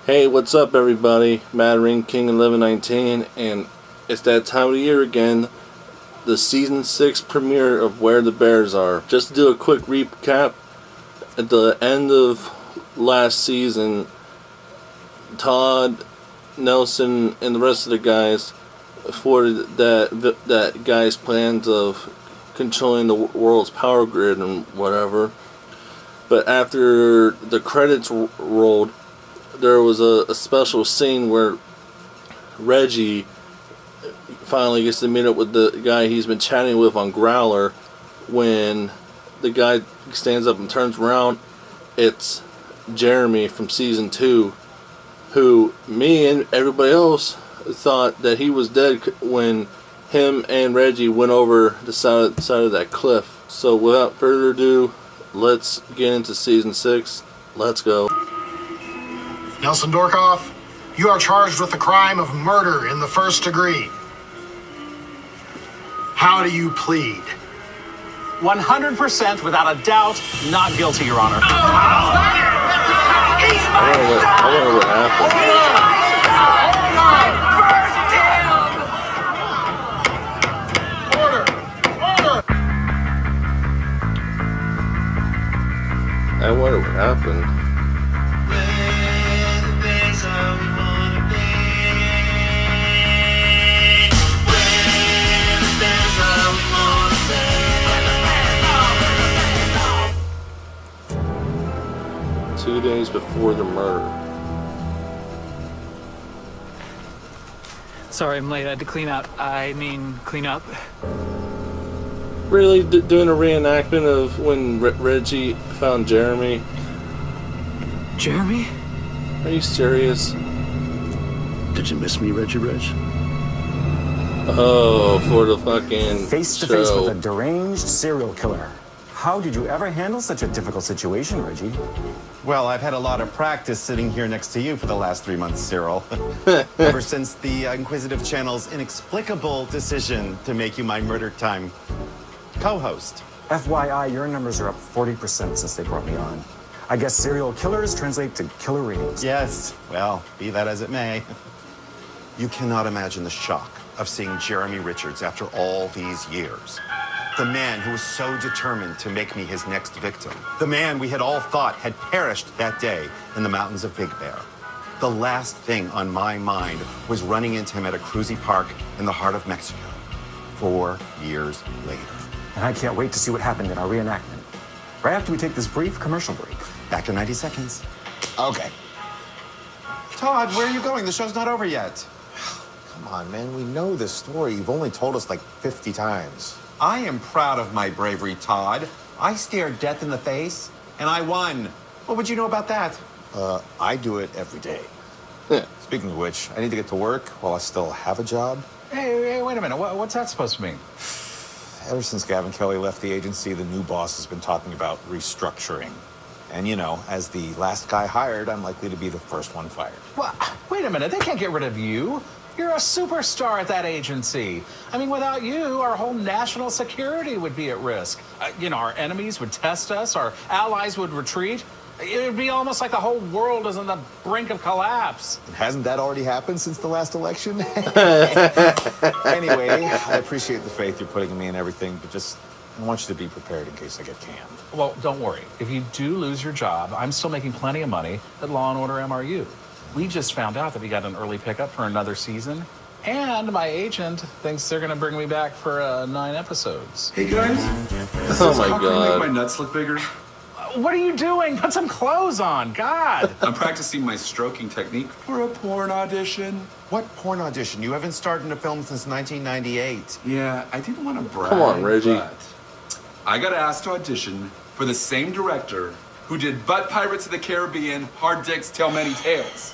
Hey, what's up everybody? Mad Ring King 1119, and it's that time of the year again, the season 6 premiere of Where the Bears Are. Just to do a quick recap, at the end of last season, Todd, Nelson, and the rest of the guys forwarded that guy's plans of controlling the world's power grid and whatever. But after the credits rolled, there was a special scene where Reggie finally gets to meet up with the guy he's been chatting with on Growler. When the guy stands up and turns around, it's Jeremy from season 2, who me and everybody else thought that he was dead when him and Reggie went over the side of that cliff. So without further ado, let's get into season 6. Let's go. Nelson Dorkoff, you are charged with the crime of murder in the first degree. How do you plead? 100% without a doubt, not guilty, Your Honor. I wonder what happened. I wonder what happened. Two days before the murder. Sorry, I'm late. I had to clean up. Clean up. Really doing a reenactment of when Reggie found Jeremy? Jeremy? Are you serious? Did you miss me, Reggie Reg? Oh, for the fucking Face to face with a deranged serial killer. How did you ever handle such a difficult situation, Reggie? Well, I've had a lot of practice sitting here next to you for the last 3 months, Cyril. Ever since the Inquisitive Channel's inexplicable decision to make you my Murder Time co-host. FYI, your numbers are up 40% since they brought me on. I guess serial killers translate to killer ratings. Yes, well, be that as it may. You cannot imagine the shock of seeing Jeremy Richards after all these years. The man who was so determined to make me his next victim. The man we had all thought had perished that day in the mountains of Big Bear. The last thing on my mind was running into him at a cruisy park in the heart of Mexico. 4 years later. And I can't wait to see what happened in our reenactment. Right after we take this brief commercial break. Back in 90 seconds. Okay. Todd, where are you going? The show's not over yet. Come on, man. We know this story. You've only told us like 50 times. I am proud of my bravery, Todd. I stared death in the face, and I won. What would you know about that? I do it every day. Speaking of which, I need to get to work while I still have a job. Hey, wait a minute. What's that supposed to mean? Ever since Gavin Kelly left the agency, the new boss has been talking about restructuring. And, you know, as the last guy hired, I'm likely to be the first one fired. Well, wait a minute. They can't get rid of you. You're a superstar at that agency. I mean, without you, our whole national security would be at risk. Our enemies would test us, our allies would retreat. It would be almost like the whole world is on the brink of collapse. And hasn't that already happened since the last election? Anyway, I appreciate the faith you're putting in me and everything, but just I want you to be prepared in case I get canned. Well, don't worry. If you do lose your job, I'm still making plenty of money at Law & Order MRU. We just found out that we got an early pickup for another season, and my agent thinks they're going to bring me back for 9 episodes. Hey guys, Oh my Can God. make my nuts look bigger? What are you doing? Put some clothes on. God. I'm practicing my stroking technique for a porn audition. What porn audition? You haven't starred in a film since 1998. Yeah, I didn't want to brag. Come on, Reggie. But I got asked to audition for the same director who did Butt Pirates of the Caribbean, Hard Dicks Tell Many Tales.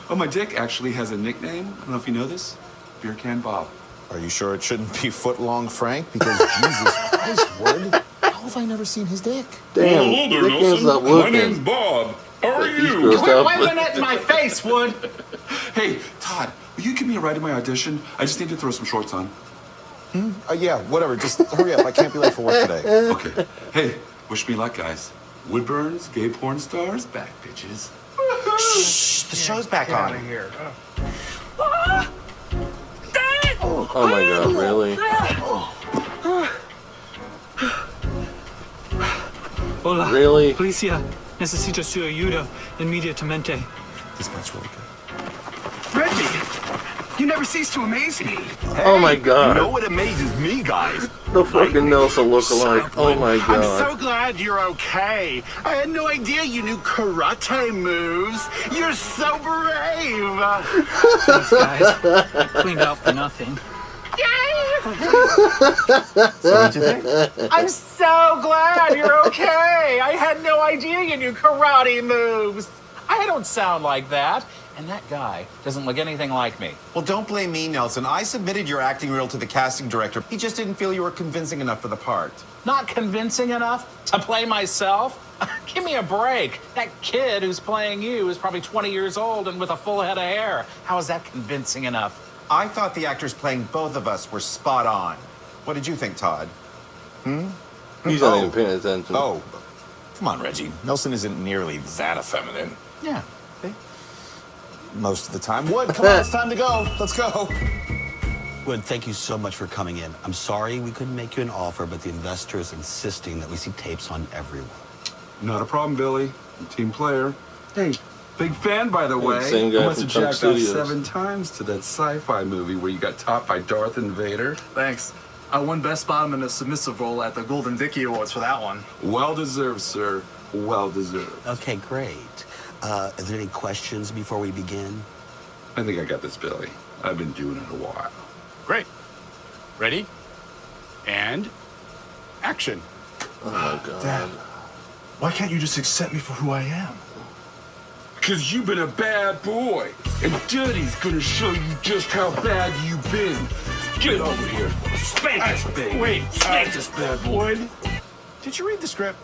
Oh, my dick actually has a nickname. I don't know if you know this. Beer Can Bob. Are you sure it shouldn't be Footlong Frank? Because Jesus Christ, Wood, how have I never seen his dick? Damn, Hello there, Dick can't stop Nelson. My name's looking. Bob. How are He's you? grossed Quit out. waving it in my face, Wood. Hey, Todd, will you give me a ride to my audition? I just need to throw some shorts on. Yeah, whatever. Just hurry up. I can't be late for work today. Okay. Hey, wish me luck, guys. Woodburn's gay porn stars back, bitches. Shh. the show's back Get on. out of here. Oh my god, really? Hola. Really? Policía, necesito su ayuda inmediatamente. This part's really good. Reggie, you never cease to amaze me. Oh my god. You know what amazes me, guys? The fucking Nelson look-alike. Oh my I'm god. so glad you're okay. I had no idea you knew karate moves. You're so brave. Thanks, guys. Cleaned out for nothing. So what'd you think? I'm so glad you're okay. I had no idea you knew karate moves. I don't sound like that. And that guy doesn't look anything like me. Well, don't blame me, Nelson. I submitted your acting reel to the casting director. He just didn't feel you were convincing enough for the part. Not convincing enough to play myself? Give me a break. That kid who's playing you is probably 20 years old and with a full head of hair. How is that convincing enough? I thought the actors playing both of us were spot on. What did you think, Todd? He's not even paying attention. Oh, come on, Reggie. Nelson isn't nearly that effeminate. Yeah. Most of the time. Wood, come on, it's time to go. Let's go. Wood, thank you so much for coming in. I'm sorry we couldn't make you an offer, but the investor is insisting that we see tapes on everyone. Not a problem, Billy. I'm a team player. Hey, big fan, by the way. same guy I must from have Chunk jacked off Studios. 7 times to that sci-fi movie where you got topped by Darth Vader. Thanks. I won Best Bottom in a Submissive role at the Golden Dickie Awards for that one. Well deserved, sir. Well deserved. Okay, great. Are there any questions before we begin? I think I got this, Billy. I've been doing it a while. Great. Ready? And action. Oh my god. Dad, why can't you just accept me for who I am? Cause you've been a bad boy, and Daddy's gonna show you just how bad you've been. Get over here. Spank this baby. Wait, Spank this bad boy. Wood, did you read the script?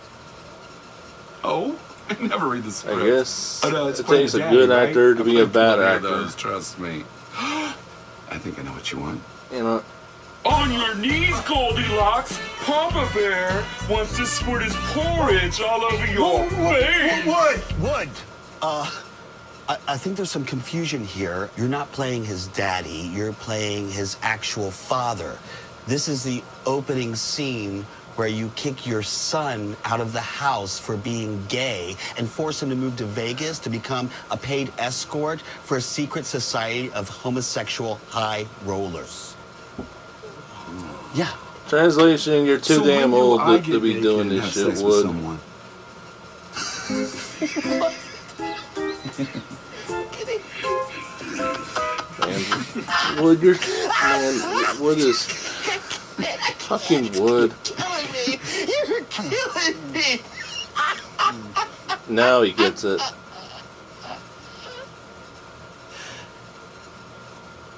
Oh? I never read the script. I guess Oh, no, it's it playing takes a Daddy, good right? actor to I be a played bad plenty of actor. those, trust me. I think I know what you want. You know, On your knees, Goldilocks! Papa Bear wants to squirt his porridge all over your face! Wood! I think there's some confusion here. You're not playing his daddy, you're playing his actual father. This is the opening scene where you kick your son out of the house for being gay and force him to move to Vegas to become a paid escort for a secret society of homosexual high rollers. Yeah. translation, you're too So damn when do old I to get be naked doing and this have shit, sex with Wood. someone? Man, Wood, you're... Man, Wood is... Fucking Wood. Killing me! You're killing me! Now he gets it.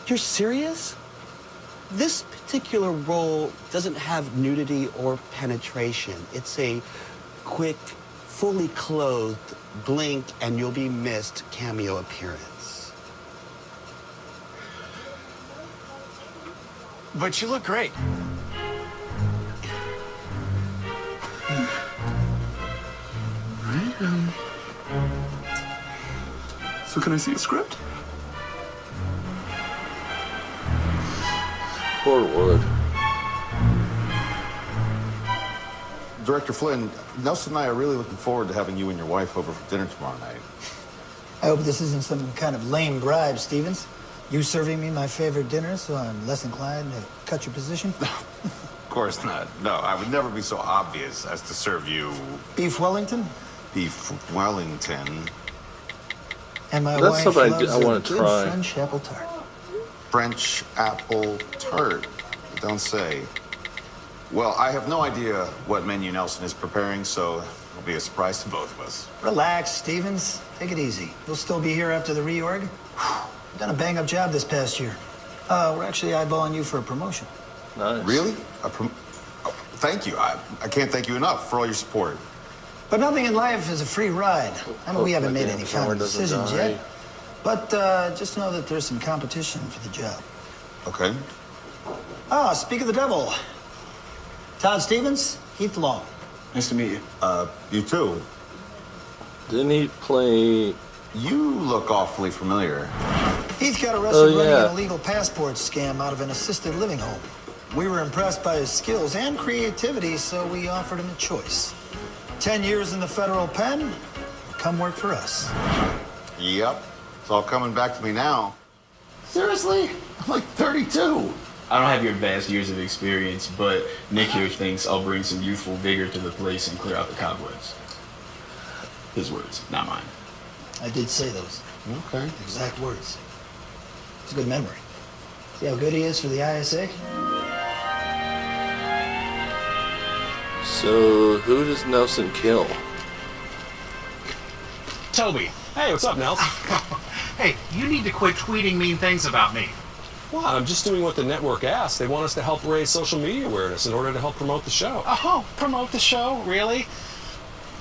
You're serious? This particular role doesn't have nudity or penetration. It's a quick, fully clothed, blink and you'll be missed cameo appearance. But you look great. So can I see a script? Poor Wood. Director Flynn, Nelson and I are really looking forward to having you and your wife over for dinner tomorrow night. I hope this isn't some kind of lame bribe, Stevens. You serving me my favorite dinner, so I'm less inclined to cut your position? Of course not. No, I would never be so obvious as to serve you Beef Wellington? beef Wellington. And my That's wife something loves I a wanna good try. French apple tart. French apple tart. You don't say. Well, I have no idea what menu Nelson is preparing, so it'll be a surprise to both of us. Relax, Stevens. Take it easy. You'll still be here after the reorg. You've done a bang-up job this past year. We're actually eyeballing you for a promotion. Nice. Really? Thank you. I can't thank you enough for all your support. But nothing in life is a free ride. I mean, we Hope haven't my made damn any final camera doesn't decisions die. yet. But just know that there's some competition for the job. Okay. Ah, speak of the devil. Todd Stevens, Heath Long. Nice to meet you. You too. Didn't he play You look awfully familiar. Heath got arrested running an illegal passport scam out of an assisted living home. We were impressed by his skills and creativity, so we offered him a choice. 10 years in the federal pen, come work for us. Yep. It's all coming back to me now. Seriously? I'm like 32. I don't have your vast years of experience, but Nick here thinks I'll bring some youthful vigor to the place and clear out the cobwebs. His words, not mine. I did say those. Okay. Exact words. It's a good memory. See how good he is for the ISA? So, who does Nelson kill? Toby. Hey, what's up, Nels? Hey, you need to quit tweeting mean things about me. Well, I'm just doing what the network asked. They want us to help raise social media awareness in order to help promote the show. Oh, promote the show? Really?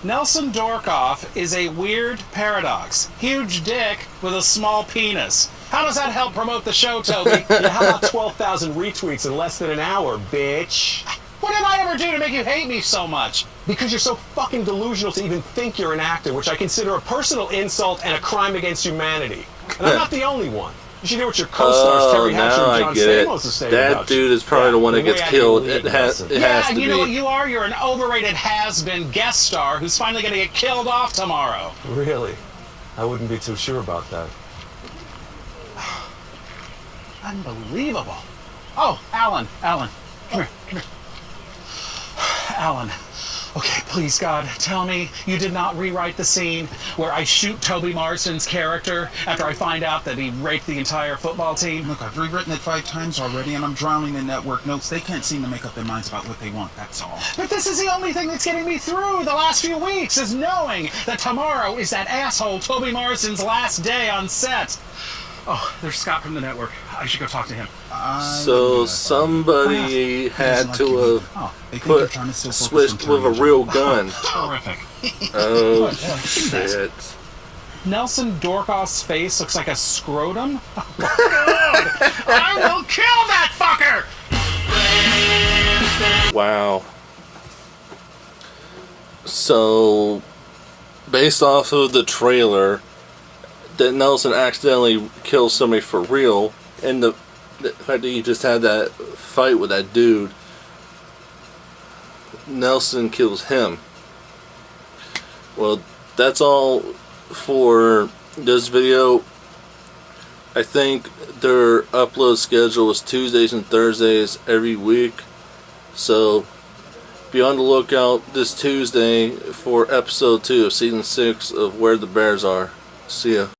Nelson Dorkoff is a weird paradox. Huge dick with a small penis. How does that help promote the show, Toby? Yeah, how about 12,000 retweets in less than an hour, bitch? What did I ever do to make you hate me so much? Because you're so fucking delusional to even think you're an actor, which I consider a personal insult and a crime against humanity. And I'm not the only one. You should hear what your co-stars Terry Hatcher and John Stamos have said about you. That dude is probably the one that gets killed. It has to be. Yeah, you know what you are? You're an overrated has-been guest star who's finally going to get killed off tomorrow. Really? I wouldn't be too sure about that. Unbelievable. Oh, Alan, come here. Alan, okay, please, God, tell me you did not rewrite the scene where I shoot Toby Marsden's character after I find out that he raped the entire football team. Look, I've rewritten it 5 times already, and I'm drowning in network notes. They can't seem to make up their minds about what they want, that's all. But this is the only thing that's getting me through the last few weeks, is knowing that tomorrow is that asshole Toby Marsden's last day on set. Oh, there's Scott from the network. I should go talk to him. So somebody had to have switched with a real gun. Terrific. Oh, shit. Nelson Dorkoff's face looks like a scrotum. I will kill that fucker! Wow. So, based off of the trailer, that Nelson accidentally kills somebody for real, and the fact that he just had that fight with that dude, Nelson kills him. Well, that's all for this video. I think their upload schedule is Tuesdays and Thursdays every week, so be on the lookout this Tuesday for episode 2 of season 6 of Where the Bears Are. See ya.